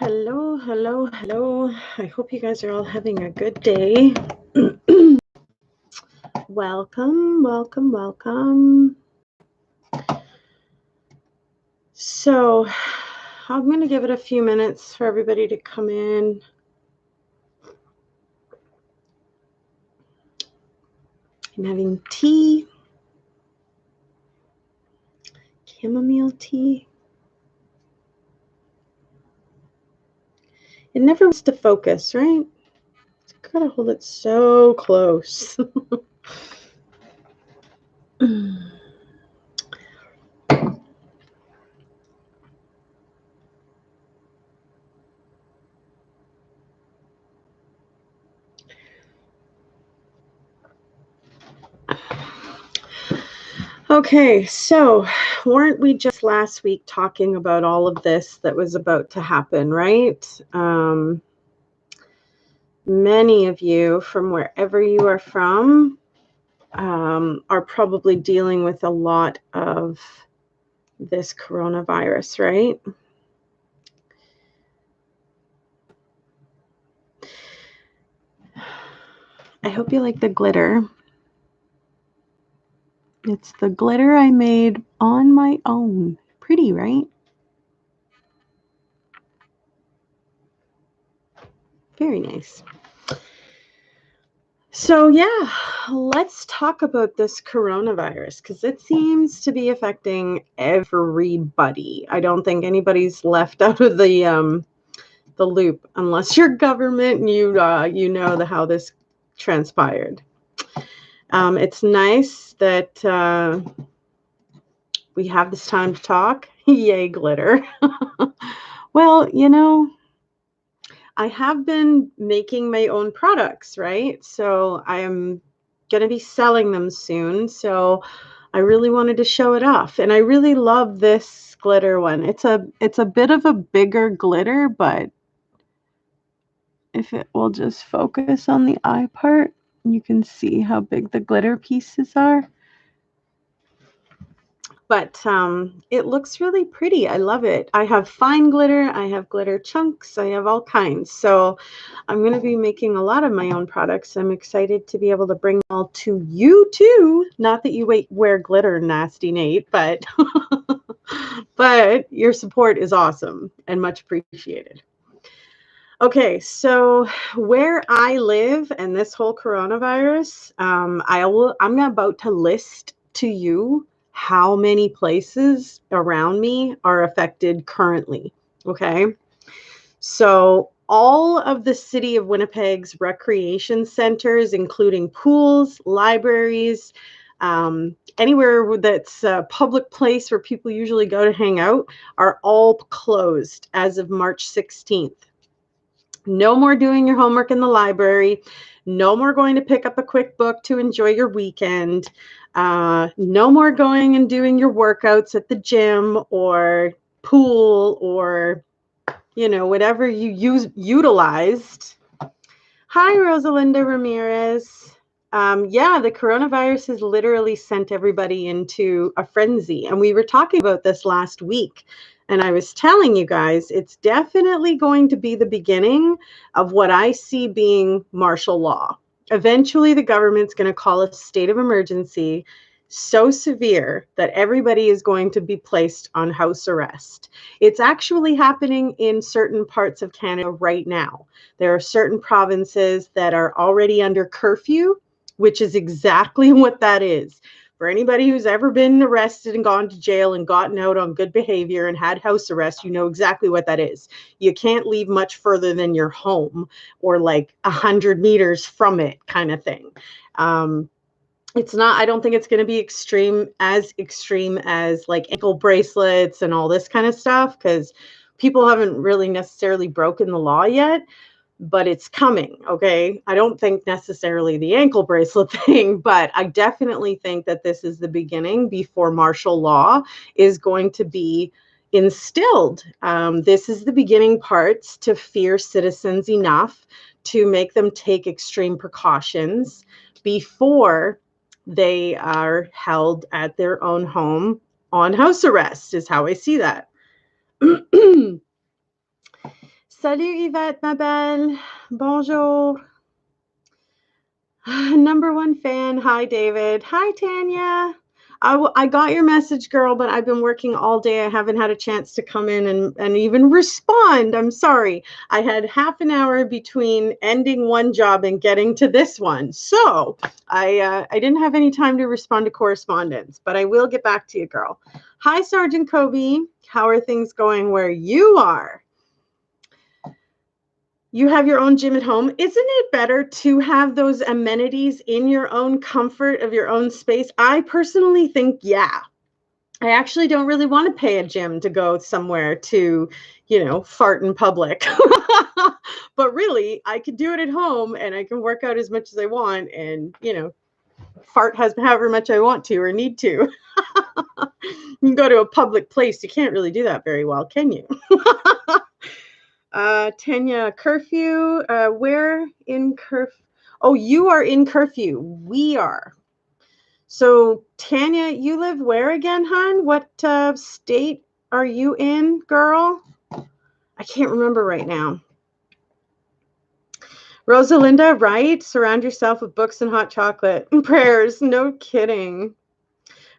Hello, hello, hello. I hope you guys are all having a good day. Welcome, welcome, welcome. So, I'm going to give it a few minutes for everybody to come in. I'm having tea, chamomile tea. It never wants to focus, right? I've got to hold it so close. Okay, so weren't we just last week talking about all of this that was about to happen, right? Many of you from wherever you are from are probably dealing with a lot of this coronavirus, right? I hope you like the glitter. It's the glitter I made on my own. Pretty, right? Very nice. So yeah, let's talk about this coronavirus because it seems to be affecting everybody. I don't think anybody's left out of the loop unless you're government and you know how this transpired. It's nice that we have this time to talk. Yay, glitter. Well, I have been making my own products, right? So I'm going to be selling them soon. So I really wanted to show it off. And I really love this glitter one. It's a bit of a bigger glitter, but if it will just focus on the eye part, you can see how big the glitter pieces are. But it looks really pretty. I love it. I have fine glitter. I have glitter chunks. I have all kinds. So I'm going to be making a lot of my own products. I'm excited to be able to bring them all to you too. Not that you wear glitter, nasty Nate, but but your support is awesome and much appreciated. Okay, so where I live and this whole coronavirus, I'm about to list to you how many places around me are affected currently. Okay, so all of the city of Winnipeg's recreation centers, including pools, libraries, anywhere that's a public place where people usually go to hang out, are all closed as of March 16th. No more doing your homework in the library. No more going to pick up a quick book to enjoy your weekend. No more going and doing your workouts at the gym or pool or, whatever you utilized. Hi, Rosalinda Ramirez. Yeah, the coronavirus has literally sent everybody into a frenzy. And we were talking about this last week. And I was telling you guys, it's definitely going to be the beginning of what I see being martial law. Eventually, the government's going to call a state of emergency so severe that everybody is going to be placed on house arrest. It's actually happening in certain parts of Canada right now. There are certain provinces that are already under curfew, which is exactly what that is. For anybody who's ever been arrested and gone to jail and gotten out on good behavior and had house arrest, you know exactly what that is. You can't leave much further than your home or like 100 meters from it kind of thing. It's not, I don't think it's going to be extreme as like ankle bracelets and all this kind of stuff, because people haven't really necessarily broken the law yet. But it's coming, okay? I don't think necessarily the ankle bracelet thing, but I definitely think that this is the beginning before martial law is going to be instilled. This is the beginning parts to fear citizens enough to make them take extreme precautions before they are held at their own home on house arrest, is how I see that. Salut Yvette, ma belle. Bonjour. Number one fan. Hi, David. Hi, Tanya. I got your message, girl, but I've been working all day. I haven't had a chance to come in and even respond. I'm sorry. I had half an hour between ending one job and getting to this one. So I didn't have any time to respond to correspondence, but I will get back to you, girl. Hi, Sergeant Kobe. How are things going where you are? You have your own gym at home. Isn't it better to have those amenities in your own comfort of your own space? I personally think, yeah. I actually don't really want to pay a gym to go somewhere to, fart in public. But really, I could do it at home and I can work out as much as I want and, fart however much I want to or need to. You can go to a public place. You can't really do that very well, can you? Tanya, curfew. Where in curfew? Oh, you are in curfew. We are. So, Tanya, you live where again, hon? What state are you in, girl? I can't remember right now. Rosalinda, right? Surround yourself with books and hot chocolate and prayers. No kidding.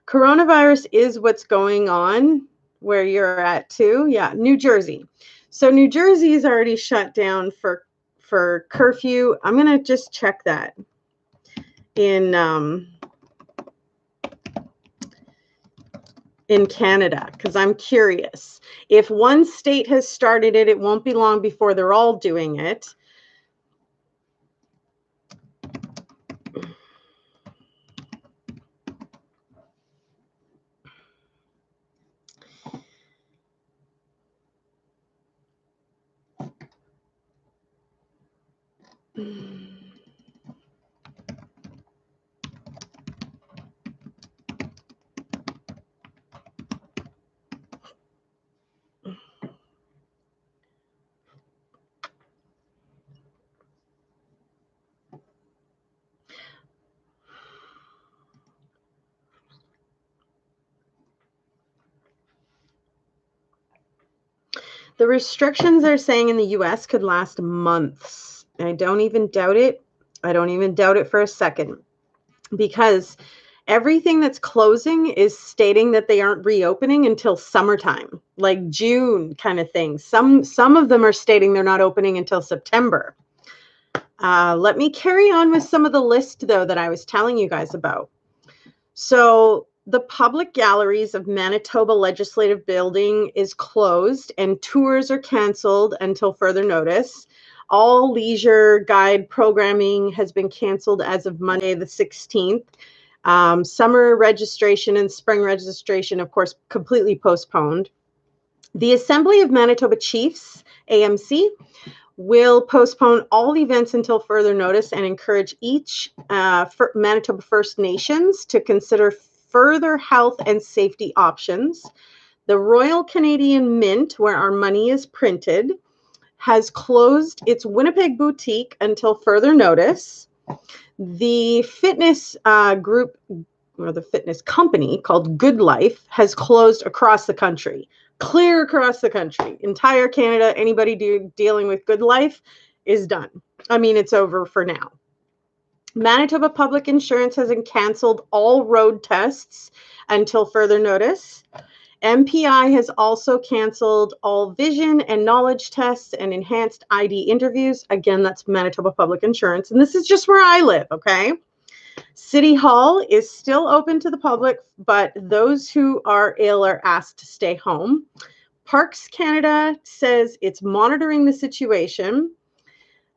Coronavirus is what's going on where you're at too. Yeah, New Jersey. So New Jersey is already shut down for curfew. I'm gonna just check that in Canada because I'm curious. If one state has started it, it won't be long before they're all doing it. The restrictions they're saying in the US could last months. I don't even doubt it. I don't even doubt it for a second because everything that's closing is stating that they aren't reopening until summertime, like June kind of thing. Some of them are stating they're not opening until September. Let me carry on with some of the list, though, that I was telling you guys about. So the public galleries of Manitoba Legislative Building is closed and tours are canceled until further notice. All leisure guide programming has been canceled as of Monday the 16th. Summer registration and spring registration, of course, completely postponed. The Assembly of Manitoba Chiefs, AMC, will postpone all events until further notice and encourage each Manitoba First Nations to consider further health and safety options. The Royal Canadian Mint, where our money is printed, has closed its Winnipeg boutique until further notice. The fitness group or the fitness company called Good Life has closed across the country. Clear across the country. Entire Canada, anybody dealing with Good Life is done. I mean, it's over for now. Manitoba Public Insurance has canceled all road tests until further notice. MPI has also canceled all vision and knowledge tests and enhanced ID interviews. Again, that's Manitoba Public Insurance. And this is just where I live, okay? City Hall is still open to the public, but those who are ill are asked to stay home. Parks Canada says it's monitoring the situation.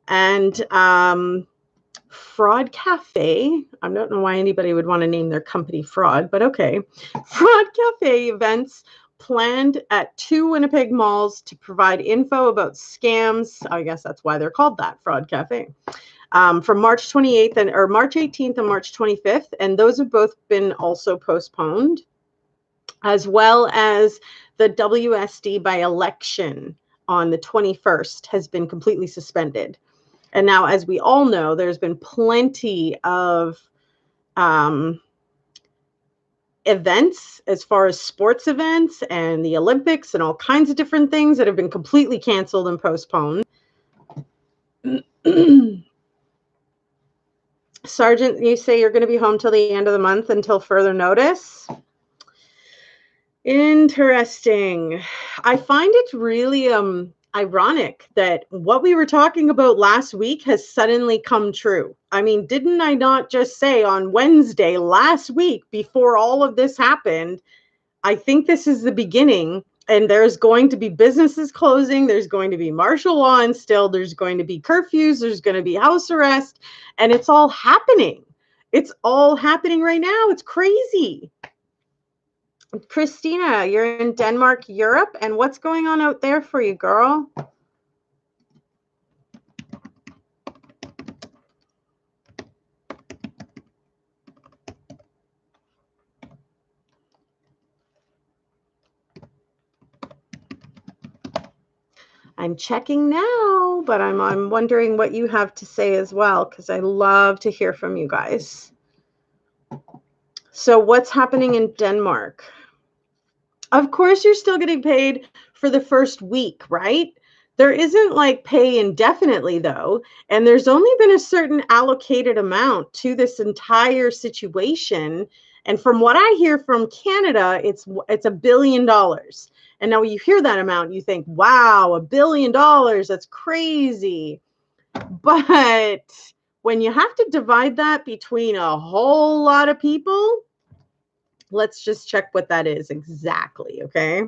And Fraud Cafe, I don't know why anybody would want to name their company Fraud, but okay. Fraud Cafe events planned at 2 Winnipeg malls to provide info about scams. I guess that's why they're called that, Fraud Cafe. From March 28th or March 18th and March 25th, and those have both been also postponed, as well as the WSD by election on the 21st has been completely suspended. And now, as we all know, there's been plenty of events as far as sports events and the Olympics and all kinds of different things that have been completely canceled and postponed. Sergeant, you say you're going to be home till the end of the month until further notice? Interesting. I find it really ironic that what we were talking about last week has suddenly come true. I mean, didn't I not just say on Wednesday last week, before all of this happened, I think this is the beginning, and there's going to be businesses closing, there's going to be martial law instilled, there's going to be curfews, there's going to be house arrest, and it's all happening. It's all happening right now. It's crazy. Christina, you're in Denmark, Europe, and what's going on out there for you, girl? I'm checking now, but I'm wondering what you have to say as well, because I love to hear from you guys. So what's happening in Denmark? Of course, you're still getting paid for the first week, right? There isn't like pay indefinitely, though, and there's only been a certain allocated amount to this entire situation. And from what I hear from Canada, it's $1 billion. And now when you hear that amount, you think, wow, $1 billion, that's crazy. But when you have to divide that between a whole lot of people, let's just check what that is exactly, okay?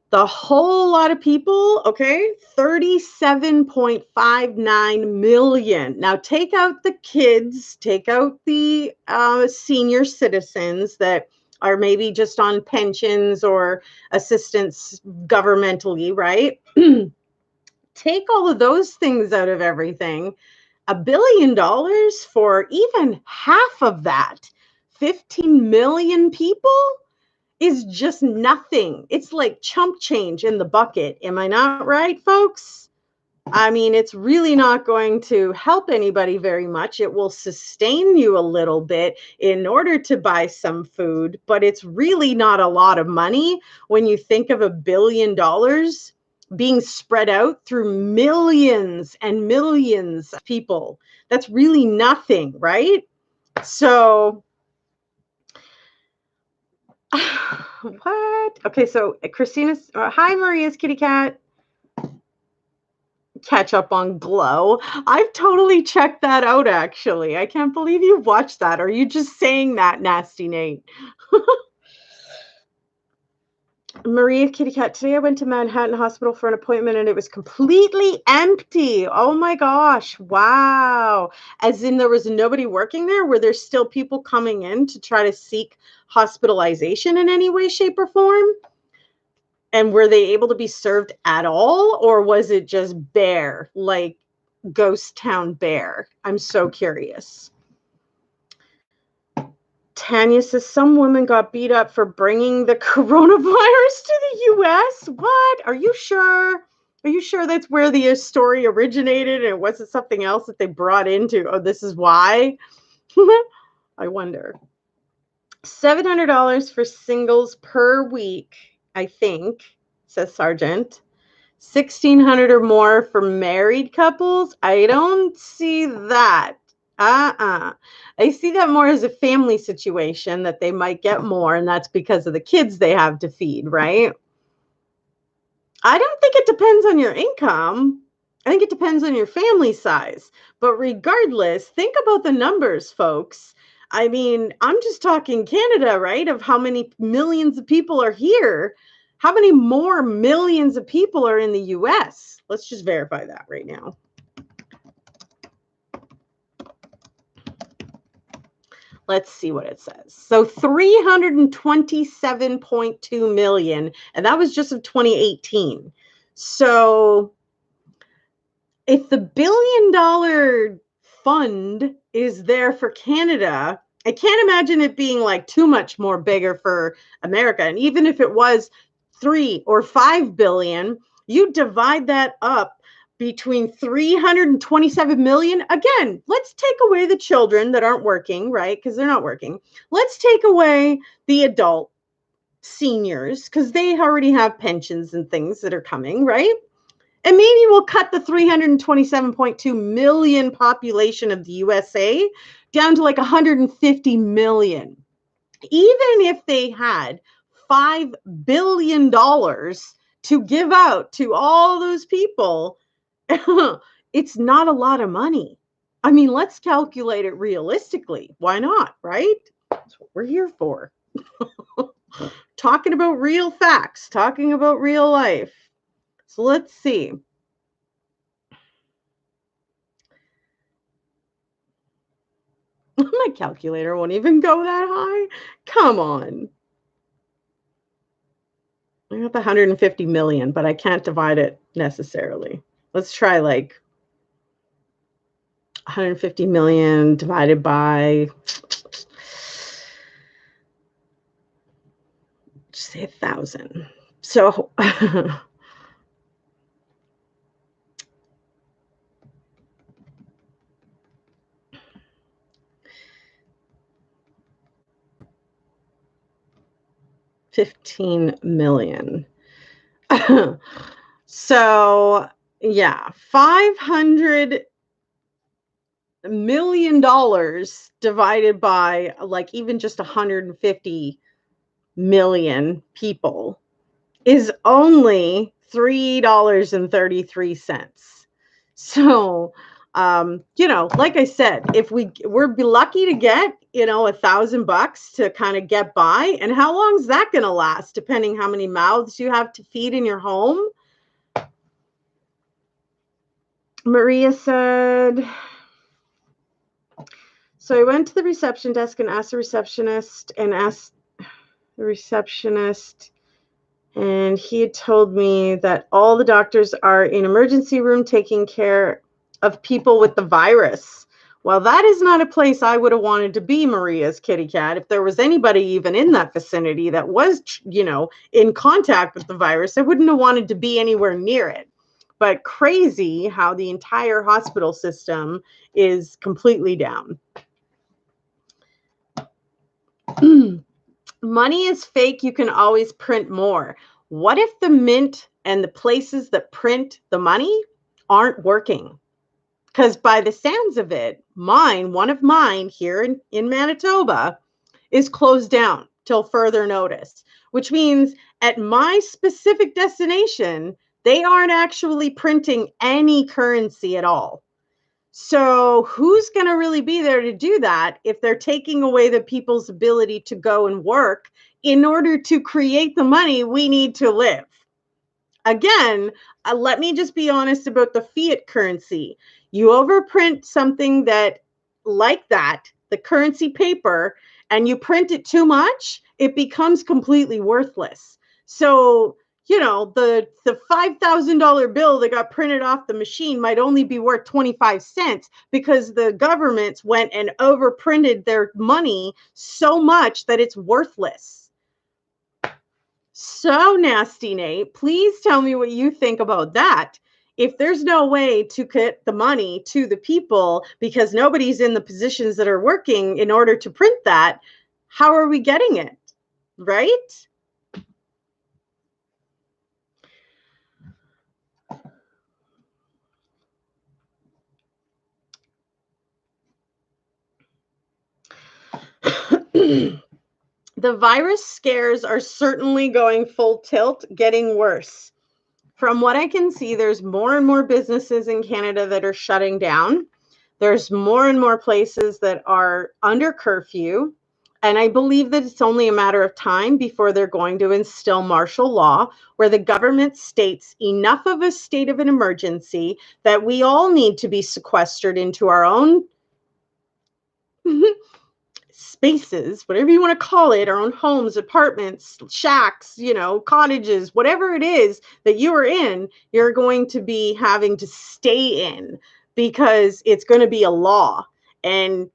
The whole lot of people, okay, 37.59 million. Now take out the kids, take out the senior citizens that are maybe just on pensions or assistance governmentally, right? Take all of those things out of everything. $1 billion for even half of that, 15 million people, is just nothing. It's like chump change in the bucket. Am I not right, folks? I mean, it's really not going to help anybody very much. It will sustain you a little bit in order to buy some food, but it's really not a lot of money when you think of $1 billion being spread out through millions and millions of people. That's really nothing, right? So what? Okay, so Christina's, hi, Maria's kitty cat. Catch up on Glow. I've totally checked that out, actually. I can't believe you watched that. Are you just saying that, Nasty Nate? Maria kitty cat, today I went to Manhattan Hospital for an appointment and it was completely empty. Oh my gosh. Wow. As in there was nobody working there? Were there still people coming in to try to seek hospitalization in any way, shape, or form? And were they able to be served at all? Or was it just bare, like ghost town bare? I'm so curious. Tanya says some woman got beat up for bringing the coronavirus to the U.S. What? Are you sure? Are you sure that's where the story originated and it wasn't something else that they brought into? Oh, this is why? I wonder. $700 for singles per week, I think, says Sergeant. $1,600 or more for married couples. I don't see that. I see that more as a family situation, that they might get more, and that's because of the kids they have to feed, right? I don't think it depends on your income. I think it depends on your family size. But regardless, think about the numbers, folks. I mean, I'm just talking Canada, right? Of how many millions of people are here. How many more millions of people are in the US? Let's just verify that right now. Let's see what it says. So 327.2 million, and that was just of 2018. So if the $1 billion fund is there for Canada, I can't imagine it being like too much more bigger for America. And even if it was 3 or 5 billion, you divide that up between 327 million. Again, let's take away the children that aren't working, right? Because they're not working. Let's take away the adult seniors because they already have pensions and things that are coming, right? And maybe we'll cut the 327.2 million population of the USA down to like 150 million. Even if they had $5 billion to give out to all those people, it's not a lot of money. I mean, let's calculate it realistically. Why not, right? That's what we're here for. Talking about real facts, talking about real life. So let's see. My calculator won't even go that high. Come on. I got the 150 million, but I can't divide it necessarily. Let's try like 150 million divided by, just say 1,000. So $15 million. So yeah, $500 million divided by like even just 150 million people is only $3.33. So, like I said, if we're lucky to get, $1,000 to kind of get by, and how long is that going to last? Depending how many mouths you have to feed in your home. Maria said, so I went to the reception desk and asked the receptionist, and he had told me that all the doctors are in emergency room taking care of people with the virus. Well, that is not a place I would have wanted to be, Maria's kitty cat. If there was anybody even in that vicinity that was, in contact with the virus, I wouldn't have wanted to be anywhere near it. But crazy how the entire hospital system is completely down. Money is fake. You can always print more. What if the mint and the places that print the money aren't working? Because by the sounds of it, one of mine here in Manitoba is closed down till further notice, which means at my specific destination, they aren't actually printing any currency at all. So who's going to really be there to do that if they're taking away the people's ability to go and work in order to create the money we need to live? Again, let me just be honest about the fiat currency. You overprint something like that, the currency paper, and you print it too much, it becomes completely worthless. So, the $5,000 bill that got printed off the machine might only be worth 25 cents because the governments went and overprinted their money so much that it's worthless. So nasty, Nate. Please tell me what you think about that. If there's no way to get the money to the people because nobody's in the positions that are working in order to print that, how are we getting it? Right? The virus scares are certainly going full tilt, getting worse. From what I can see, there's more and more businesses in Canada that are shutting down. There's more and more places that are under curfew. And I believe that it's only a matter of time before they're going to instill martial law, where the government states enough of a state of an emergency that we all need to be sequestered into our own spaces, whatever you want to call it, our own homes, apartments, shacks, cottages, whatever it is that you are in, you're going to be having to stay in because it's going to be a law. And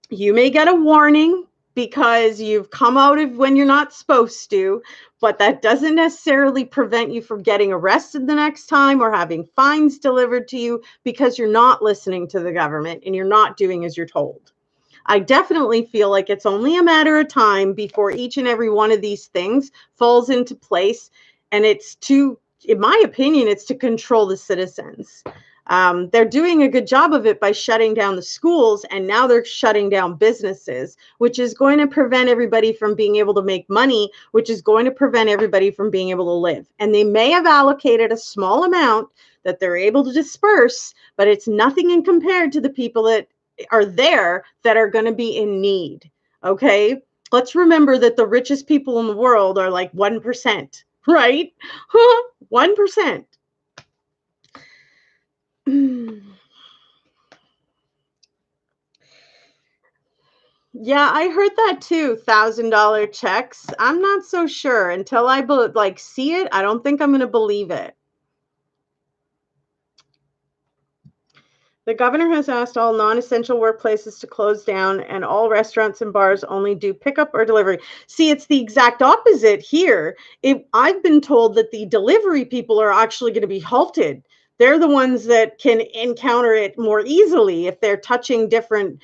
you may get a warning, because you've come out of when you're not supposed to, but that doesn't necessarily prevent you from getting arrested the next time or having fines delivered to you because you're not listening to the government and you're not doing as you're told. I definitely feel like it's only a matter of time before each and every one of these things falls into place. And it's to, in my opinion, it's to control the citizens. They're doing a good job of it by shutting down the schools, and now they're shutting down businesses, which is going to prevent everybody from being able to make money, which is going to prevent everybody from being able to live. And they may have allocated a small amount that they're able to disperse, but it's nothing in compared to the people that are there that are going to be in need. Okay. Let's remember that the richest people in the world are like 1%, right? 1%. Yeah, I heard that too. $1,000 checks. I'm not so sure until I see it. I don't think I'm going to believe it. The governor has asked all non-essential workplaces to close down and all restaurants and bars only do pickup or delivery. See, it's the exact opposite here. I've been told that the delivery people are actually going to be halted. They're the ones that can encounter it more easily if they're touching different,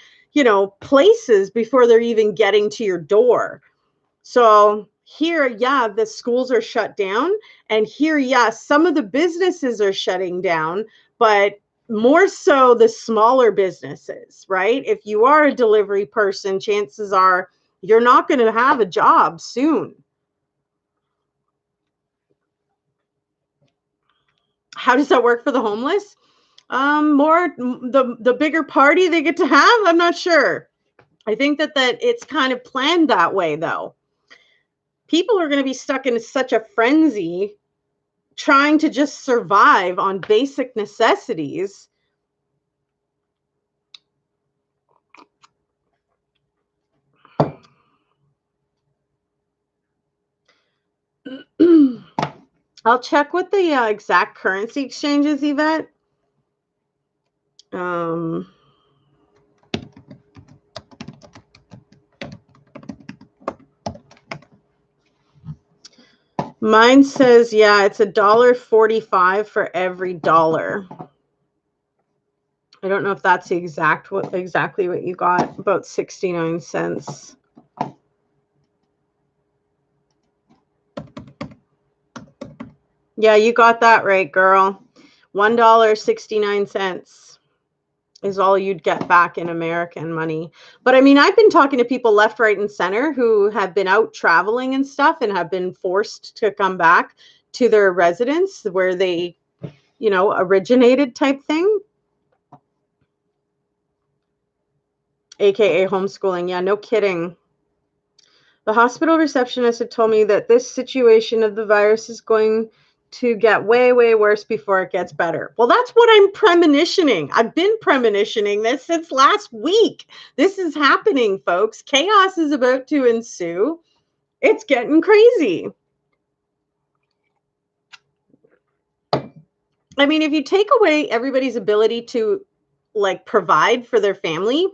places before they're even getting to your door. So here, yeah, the schools are shut down. And here, yeah, some of the businesses are shutting down, but more so the smaller businesses, right? If you are a delivery person, chances are you're not going to have a job soon. How does that work for the homeless? More the bigger party they get to have, I'm not sure. I think that it's kind of planned that way, though. People are going to be stuck in such a frenzy trying to just survive on basic necessities. I'll check with the exact currency exchanges, Yvette. Mine says, yeah, it's $1.45 for every dollar. I don't know if that's exactly what you got, about 69 cents. Yeah, you got that right, girl. $1.69 is all you'd get back in American money. But I mean, I've been talking to people left, right, and center who have been out traveling and stuff and have been forced to come back to their residence where they, originated type thing. AKA homeschooling. Yeah, no kidding. The hospital receptionist had told me that this situation of the virus is going to get way, way worse before it gets better. Well, that's what I'm premonitioning. I've been premonitioning this since last week. This is happening, folks. Chaos is about to ensue. It's getting crazy. I mean, if you take away everybody's ability to provide for their family,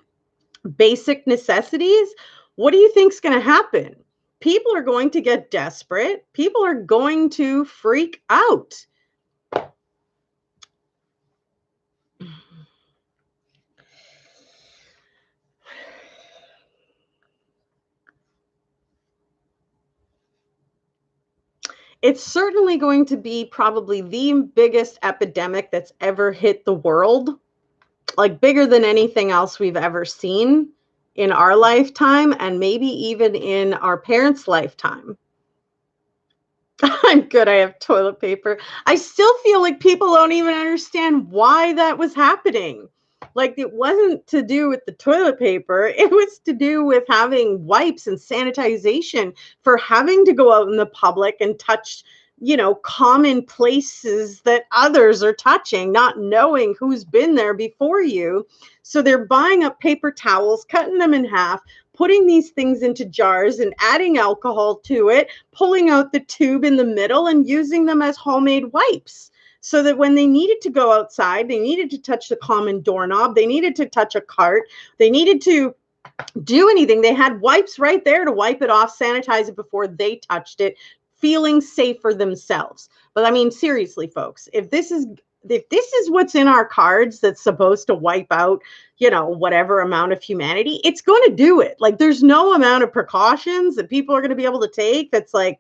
basic necessities, what do you think's going to happen? People are going to get desperate. People are going to freak out. It's certainly going to be probably the biggest epidemic that's ever hit the world, like bigger than anything else we've ever seen in our lifetime and maybe even in our parents' lifetime. I'm good. I have toilet paper. I still feel like people don't even understand why that was happening. Like, it wasn't to do with the toilet paper. It was to do with having wipes and sanitization for having to go out in the public and touch, common places that others are touching, not knowing who's been there before you. So they're buying up paper towels, cutting them in half, putting these things into jars and adding alcohol to it, pulling out the tube in the middle and using them as homemade wipes. So that when they needed to go outside, they needed to touch the common doorknob, they needed to touch a cart, they needed to do anything. They had wipes right there to wipe it off, sanitize it before they touched it, feeling safe for themselves. But I mean, seriously, folks, if this is what's in our cards that's supposed to wipe out, whatever amount of humanity, it's going to do it. Like, there's no amount of precautions that people are going to be able to take that's like,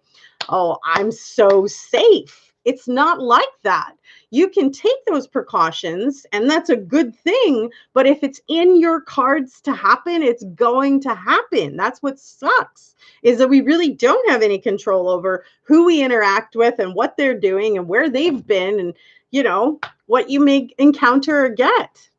oh, I'm so safe. It's not like that. You can take those precautions, and that's a good thing. But if it's in your cards to happen, it's going to happen. That's what sucks, is that we really don't have any control over who we interact with and what they're doing and where they've been and, what you may encounter or get.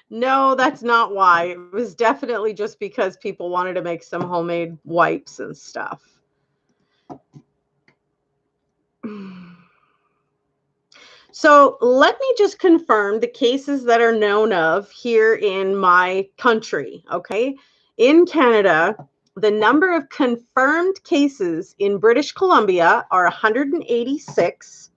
No, that's not why. It was definitely just because people wanted to make some homemade wipes and stuff. So let me just confirm the cases that are known of here in my country, okay? In Canada, the number of confirmed cases in British Columbia are 186.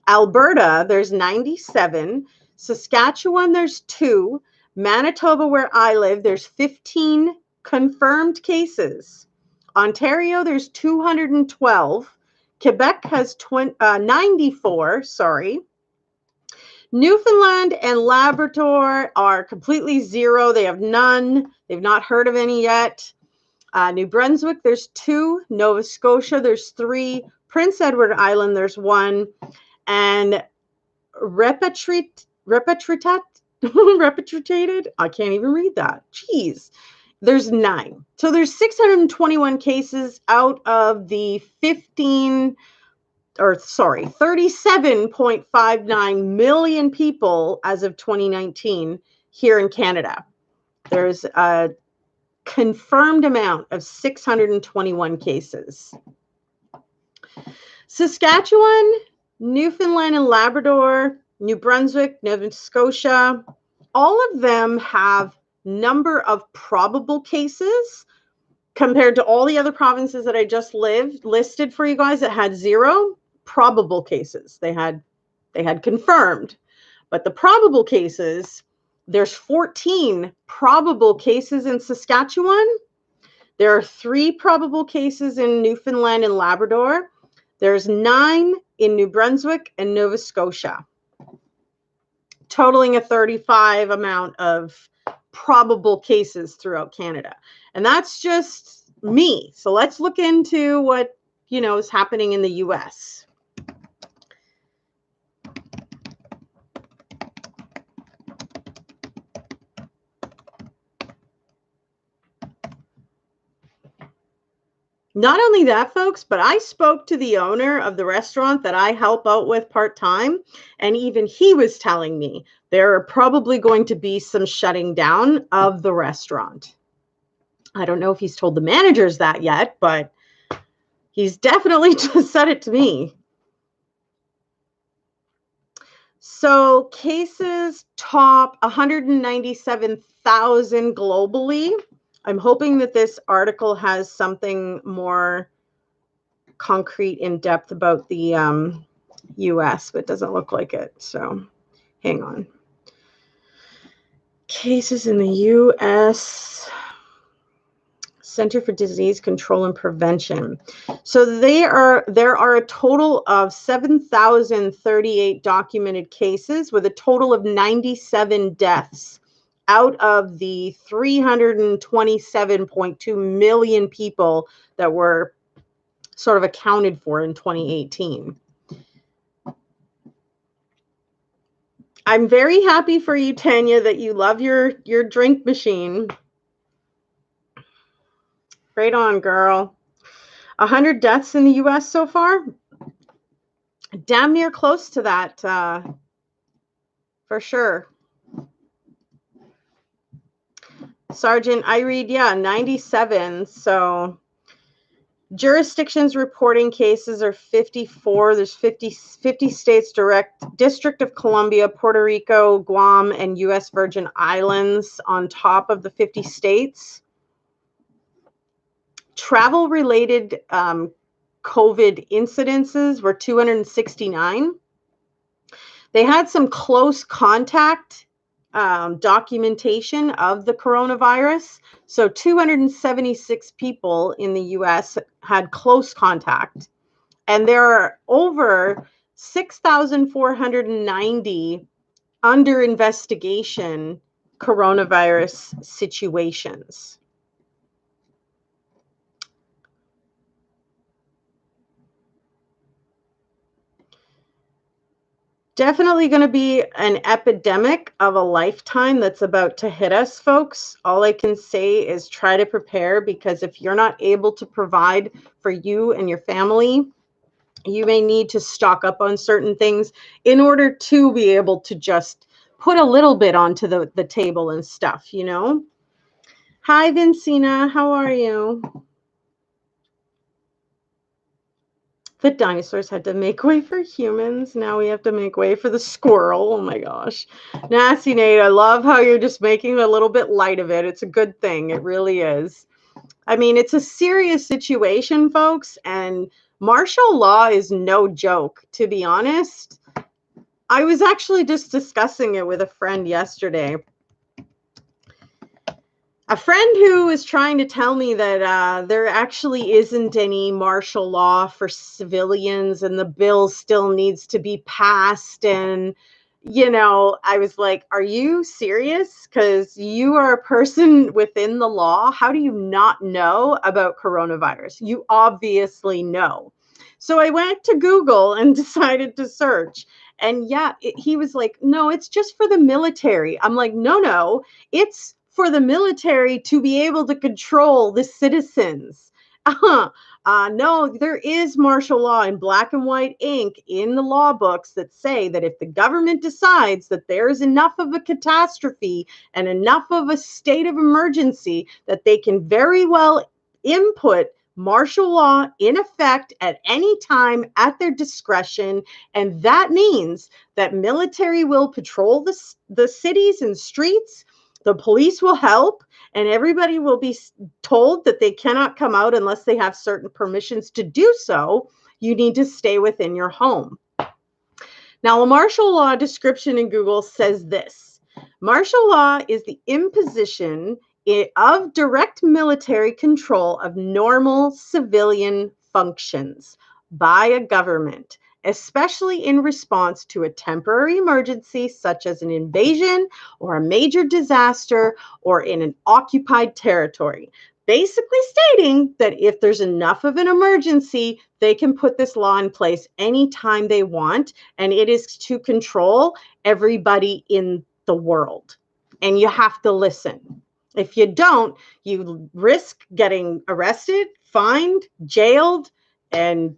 Alberta, there's 97. Saskatchewan, there's 2. Manitoba, where I live, there's 15 confirmed cases. Ontario, there's 212. Quebec has 94, sorry. Newfoundland and Labrador are completely zero. They have none. They've not heard of any yet. New Brunswick, there's 2. Nova Scotia, there's 3. Prince Edward Island, there's 1. And repatriated, I can't even read that. Jeez. There's 9. So there's 621 cases out of the 37.59 million people as of 2019 here in Canada. There's a confirmed amount of 621 cases. Saskatchewan, Newfoundland and Labrador, New Brunswick, Nova Scotia, all of them have number of probable cases compared to all the other provinces that I just listed for you guys that had 0 probable cases. They had confirmed, but the probable cases, there's 14 probable cases in Saskatchewan. There are 3 probable cases in Newfoundland and Labrador. There's 9 in New Brunswick and Nova Scotia, totaling a 35 amount of probable cases throughout Canada. And that's just me. So let's look into what, is happening in the US. Not only that, folks, but I spoke to the owner of the restaurant that I help out with part-time, and even he was telling me there are probably going to be some shutting down of the restaurant. I don't know if he's told the managers that yet, but he's definitely just said it to me. So cases top 197,000 globally. I'm hoping that this article has something more concrete in depth about the US, but it doesn't look like it. So hang on. Cases in the US Center for Disease Control and Prevention. So there are a total of 7,038 documented cases with a total of 97 deaths out of the 327.2 million people that were sort of accounted for in 2018. I'm very happy for you, Tanya, that you love your drink machine. Right on, girl. 100 deaths in the US so far. Damn near close to that, for sure. Sergeant, I read, 97. So jurisdictions reporting cases are 54. There's 50 states, District of Columbia, Puerto Rico, Guam, and U.S. Virgin Islands on top of the 50 states. Travel-related COVID incidences were 269. They had some close contact documentation of the coronavirus. So 276 people in the US had close contact. And there are over 6,490 under investigation coronavirus situations. Definitely going to be an epidemic of a lifetime that's about to hit us, folks. All I can say is try to prepare, because if you're not able to provide for you and your family, you may need to stock up on certain things in order to be able to just put a little bit onto the table and stuff, you know? Hi, Vincina. How are you? The dinosaurs had to make way for humans. Now we have to make way for the squirrel. Oh my gosh. Nasty Nate, I love how you're just making a little bit light of it. It's a good thing. It really is. I mean, it's a serious situation, folks, and martial law is no joke, to be honest. I was actually just discussing it with a friend yesterday. A friend who was trying to tell me that there actually isn't any martial law for civilians and the bill still needs to be passed. And, you know, I was like, are you serious? Because you are a person within the law. How do you not know about coronavirus? You obviously know. So I went to Google and decided to search. And yeah, he was like, no, it's just for the military. I'm like, no, it's for the military to be able to control the citizens. No, there is martial law in black and white ink in the law books that say that if the government decides that there is enough of a catastrophe and enough of a state of emergency, that they can very well input martial law in effect at any time at their discretion. And that means that military will patrol the cities and streets. The police will help, and everybody will be told that they cannot come out unless they have certain permissions to do so. You need to stay within your home. Now, a martial law description in Google says this: martial law is the imposition of direct military control of normal civilian functions by a government, especially in response to a temporary emergency such as an invasion or a major disaster or in an occupied territory. Basically stating that if there's enough of an emergency, they can put this law in place anytime they want, and it is to control everybody in the world. And you have to listen. If you don't, you risk getting arrested, fined, jailed, and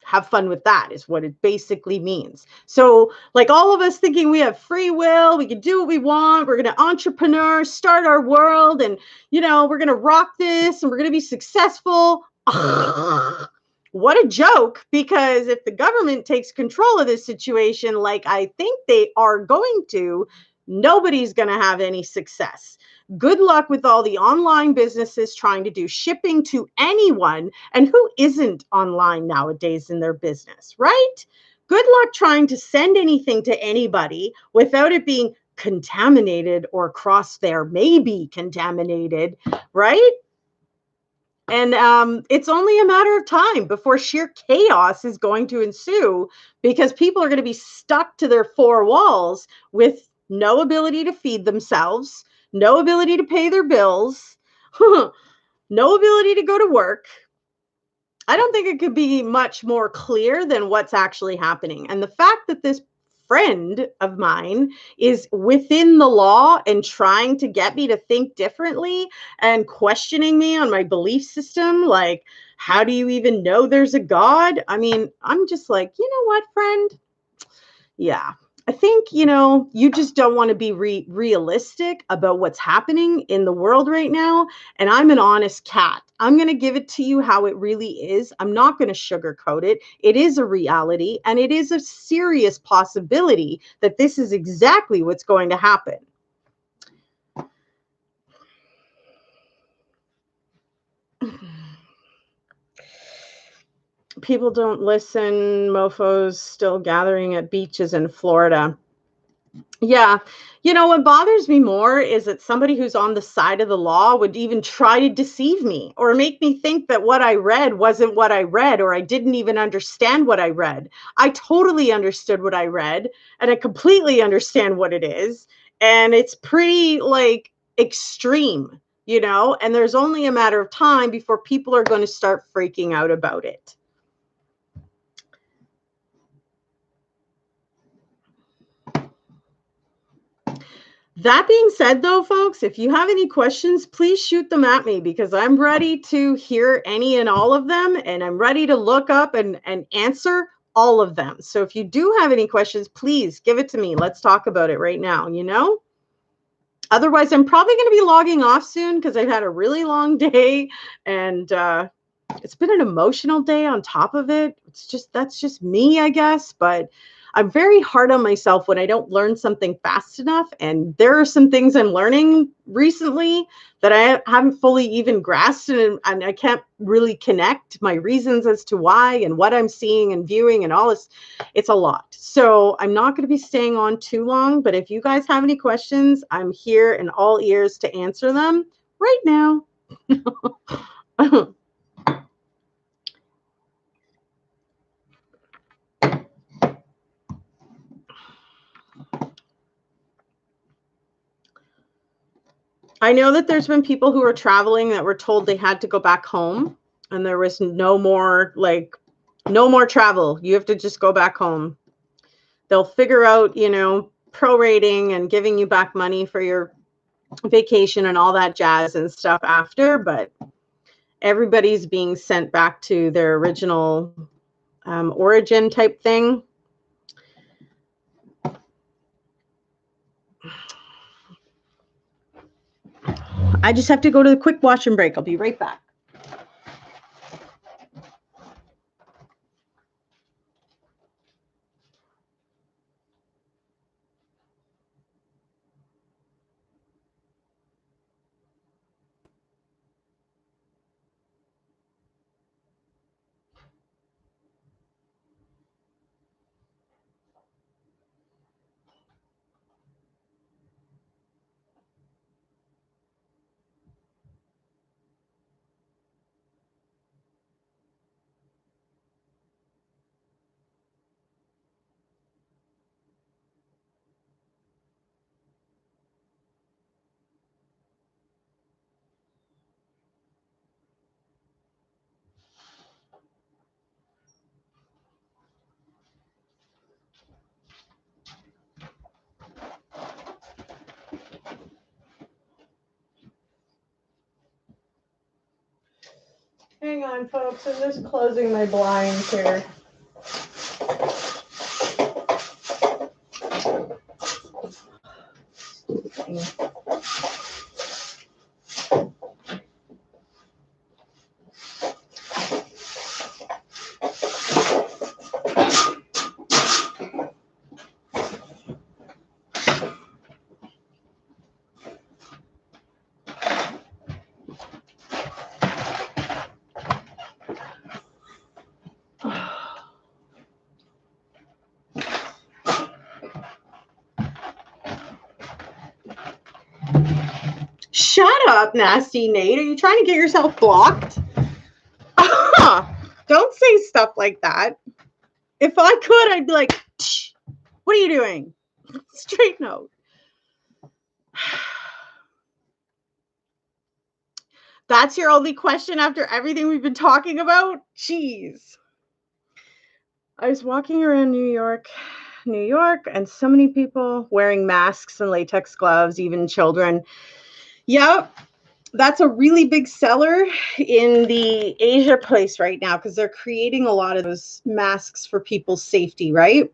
have fun with that is what it basically means. So like all of us thinking we have free will, we can do what we want, we're going to entrepreneur, start our world, and you know, we're going to rock this and we're going to be successful. What a joke, because if the government takes control of this situation like I think they are going to, nobody's going to have any success. Good luck with all the online businesses trying to do shipping to anyone. And who isn't online nowadays in their business, right? Good luck trying to send anything to anybody without it being contaminated or cross there, maybe contaminated, right? And it's only a matter of time before sheer chaos is going to ensue, because people are going to be stuck to their four walls with no ability to feed themselves, no ability to pay their bills, no ability to go to work. I don't think it could be much more clear than what's actually happening. And the fact that this friend of mine is within the law and trying to get me to think differently and questioning me on my belief system, like, how do you even know there's a God? I mean, I'm just like, you know what, friend? Yeah. I think, you know, you just don't want to be realistic about what's happening in the world right now. And I'm an honest cat. I'm going to give it to you how it really is. I'm not going to sugarcoat it. It is a reality, and it is a serious possibility that this is exactly what's going to happen. People don't listen. Mofos still gathering at beaches in Florida. Yeah. What bothers me more is that somebody who's on the side of the law would even try to deceive me or make me think that what I read wasn't what I read, or I didn't even understand what I read. I totally understood what I read, and I completely understand what it is. And it's pretty like extreme, and there's only a matter of time before people are going to start freaking out about it. That being said, though, folks, if you have any questions, please shoot them at me, because I'm ready to hear any and all of them, and I'm ready to look up and answer all of them. So if you do have any questions, please give it to me. Let's talk about it right now, Otherwise, I'm probably going to be logging off soon because I've had a really long day, and it's been an emotional day on top of it. That's just me, I guess, but I'm very hard on myself when I don't learn something fast enough. And there are some things I'm learning recently that I haven't fully even grasped, and I can't really connect my reasons as to why and what I'm seeing and viewing and all this. It's a lot. So I'm not going to be staying on too long, but if you guys have any questions, I'm here and all ears to answer them right now. I know that there's been people who are traveling that were told they had to go back home, and there was no more travel. You have to just go back home. They'll figure out, prorating and giving you back money for your vacation and all that jazz and stuff after, but everybody's being sent back to their original origin type thing. I just have to go to the quick wash and break. I'll be right back. Hang on, folks. I'm just closing my blinds here. Shut up, nasty Nate. Are you trying to get yourself blocked? Don't say stuff like that. If I could, I'd be like, Shh, what are you doing? Straighten out. That's your only question after everything we've been talking about? Jeez. I was walking around New York, and so many people wearing masks and latex gloves, even children. Yep. That's a really big seller in the Asia place right now, because they're creating a lot of those masks for people's safety, right?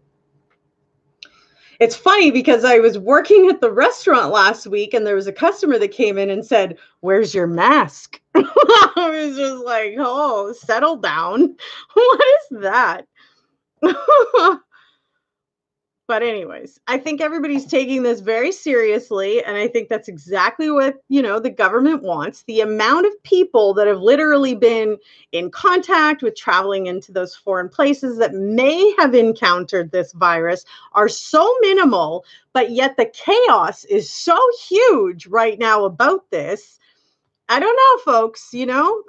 It's funny because I was working at the restaurant last week, and there was a customer that came in and said, "Where's your mask?" I was just like, "Oh, settle down." What is that? But anyways, I think everybody's taking this very seriously, and I think that's exactly what, the government wants. The amount of people that have literally been in contact with traveling into those foreign places that may have encountered this virus are so minimal, but yet the chaos is so huge right now about this. I don't know, folks.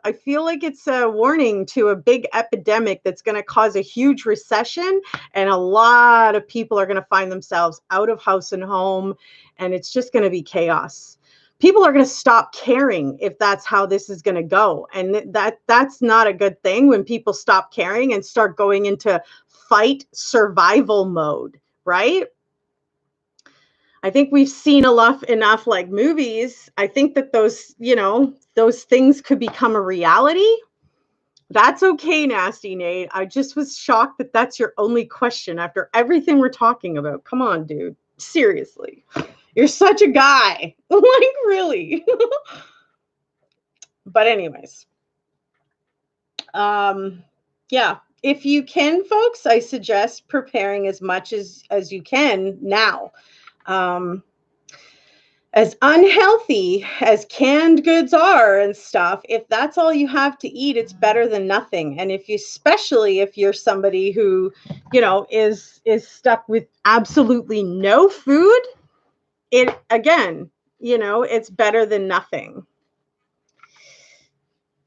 I feel like it's a warning to a big epidemic that's going to cause a huge recession, and a lot of people are going to find themselves out of house and home, and it's just going to be chaos. People are going to stop caring if that's how this is going to go, and that's not a good thing when people stop caring and start going into fight survival mode, right? I think we've seen enough like movies. I think that those things could become a reality. That's okay, Nasty Nate. I just was shocked that that's your only question after everything we're talking about. Come on, dude. Seriously. You're such a guy. Like, really. But anyways. Yeah. If you can, folks, I suggest preparing as much as you can now. As unhealthy as canned goods are and stuff, if that's all you have to eat, it's better than nothing. And especially if you're somebody who, is stuck with absolutely no food, it's better than nothing.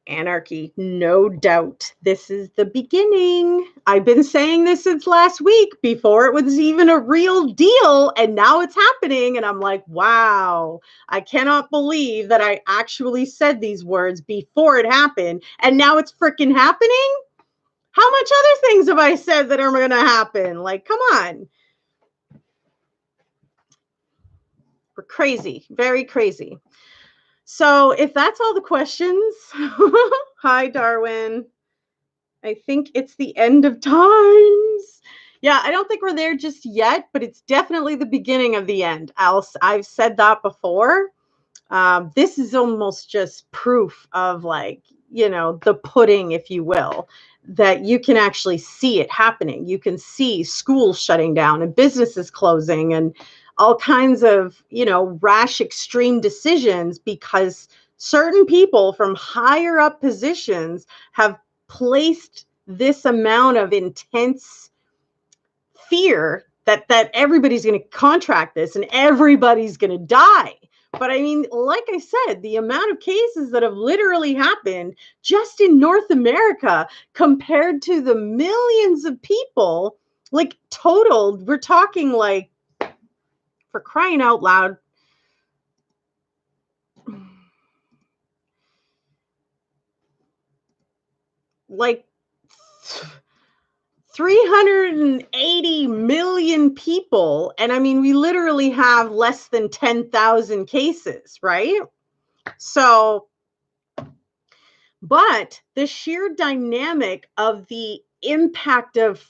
Anarchy, no doubt. This is the beginning. I've been saying this since last week before it was even a real deal, and now it's happening, and I'm like, wow, I cannot believe that I actually said these words before it happened, and now it's freaking happening? How much other things have I said that are going to happen? Like, come on. We're crazy, very crazy. So if that's all the questions, hi, Darwin. I think it's the end of times. Yeah, I don't think we're there just yet, but it's definitely the beginning of the end. I've said that before. This is almost just proof of the pudding, if you will, that you can actually see it happening. You can see schools shutting down and businesses closing and all kinds of, rash, extreme decisions because certain people from higher up positions have placed this amount of intense fear that everybody's going to contract this and everybody's going to die. But I mean, like I said, the amount of cases that have literally happened just in North America compared to the millions of people, like totaled, we're talking like, for crying out loud, like 380 million people. And I mean, we literally have less than 10,000 cases, right? So, but the sheer dynamic of the impact of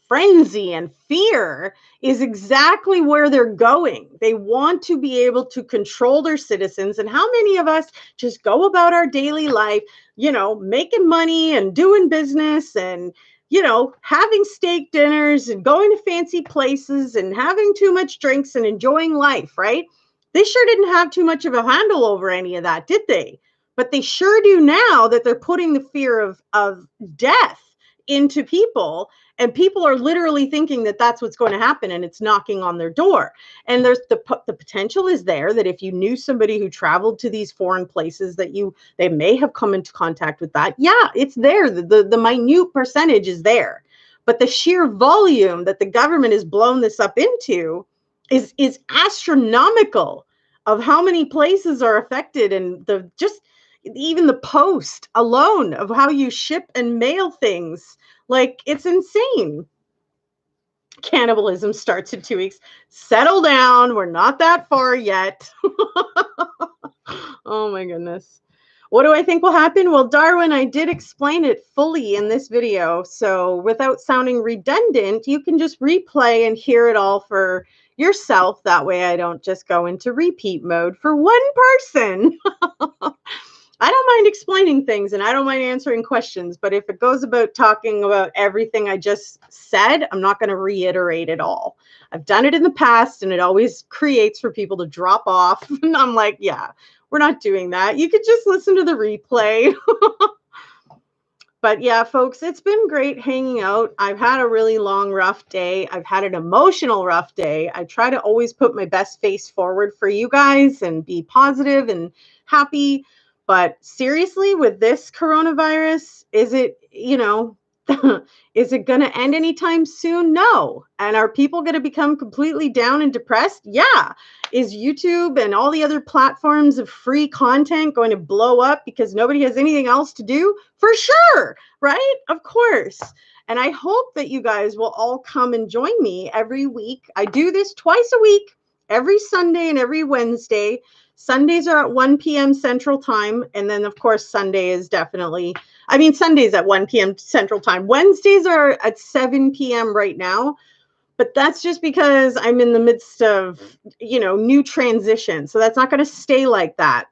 frenzy and fear is exactly where they're going. They want to be able to control their citizens. And how many of us just go about our daily life, making money and doing business and, having steak dinners and going to fancy places and having too much drinks and enjoying life, right? They sure didn't have too much of a handle over any of that, did they? But they sure do now that they're putting the fear of death into people, and people are literally thinking that that's what's going to happen, and it's knocking on their door. And there's the potential is there that if you knew somebody who traveled to these foreign places that they may have come into contact with that. Yeah, it's there. The minute percentage is there, but the sheer volume that the government has blown this up into is astronomical of how many places are affected, and even the post alone of how you ship and mail things. Like, it's insane. Cannibalism starts in 2 weeks. Settle down. We're not that far yet. Oh my goodness. What do I think will happen? Well, Darwin, I did explain it fully in this video. So without sounding redundant, you can just replay and hear it all for yourself. That way I don't just go into repeat mode for one person. I don't mind explaining things and I don't mind answering questions, but if it goes about talking about everything I just said, I'm not going to reiterate it all. I've done it in the past and it always creates for people to drop off. And I'm like, yeah, we're not doing that. You could just listen to the replay. But yeah, folks, it's been great hanging out. I've had a really long, rough day. I've had an emotional, rough day. I try to always put my best face forward for you guys and be positive and happy. But seriously, with this coronavirus, is it, is it going to end anytime soon? No. And are people going to become completely down and depressed? Yeah. Is YouTube and all the other platforms of free content going to blow up because nobody has anything else to do? For sure, right? Of course. And I hope that you guys will all come and join me every week. I do this twice a week, every Sunday and every Wednesday. Sundays are at 1 p.m. Central Time. And then, of course, Sunday is definitely, Sundays at 1 p.m. Central Time. Wednesdays are at 7 p.m. right now. But that's just because I'm in the midst of, new transition. So that's not going to stay like that.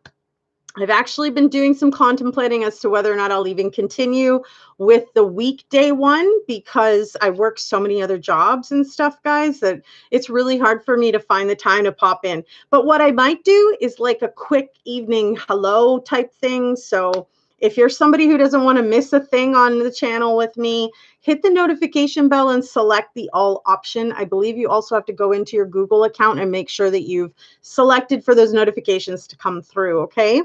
I've actually been doing some contemplating as to whether or not I'll even continue with the weekday one because I work so many other jobs and stuff, guys, that it's really hard for me to find the time to pop in. But what I might do is like a quick evening hello type thing. So if you're somebody who doesn't want to miss a thing on the channel with me, hit the notification bell and select the all option. I believe you also have to go into your Google account and make sure that you've selected for those notifications to come through, okay?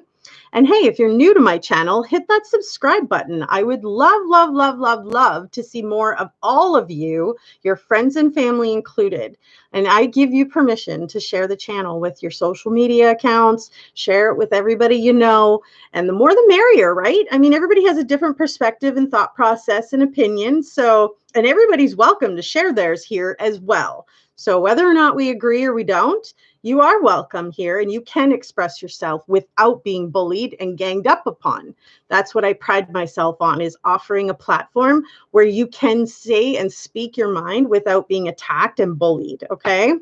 And hey, if you're new to my channel, hit that subscribe button. I would love, love, love, love, love to see more of all of you, your friends and family included. And I give you permission to share the channel with your social media accounts, share it with everybody you know, and the more the merrier, right? Everybody has a different perspective and thought process and opinion. So, and everybody's welcome to share theirs here as well. So whether or not we agree or we don't, you are welcome here and you can express yourself without being bullied and ganged up upon. That's what I pride myself on, is offering a platform where you can say and speak your mind without being attacked and bullied, okay?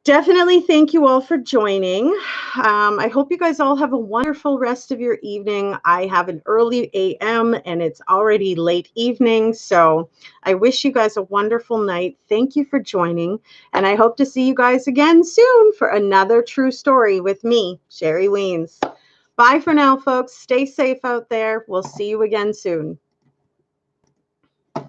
Definitely thank you all for joining. I hope you guys all have a wonderful rest of your evening. I have an early AM and it's already late evening. So I wish you guys a wonderful night. Thank you for joining. And I hope to see you guys again soon for another true story with me, Sherry Wiens. Bye for now, folks. Stay safe out there. We'll see you again soon.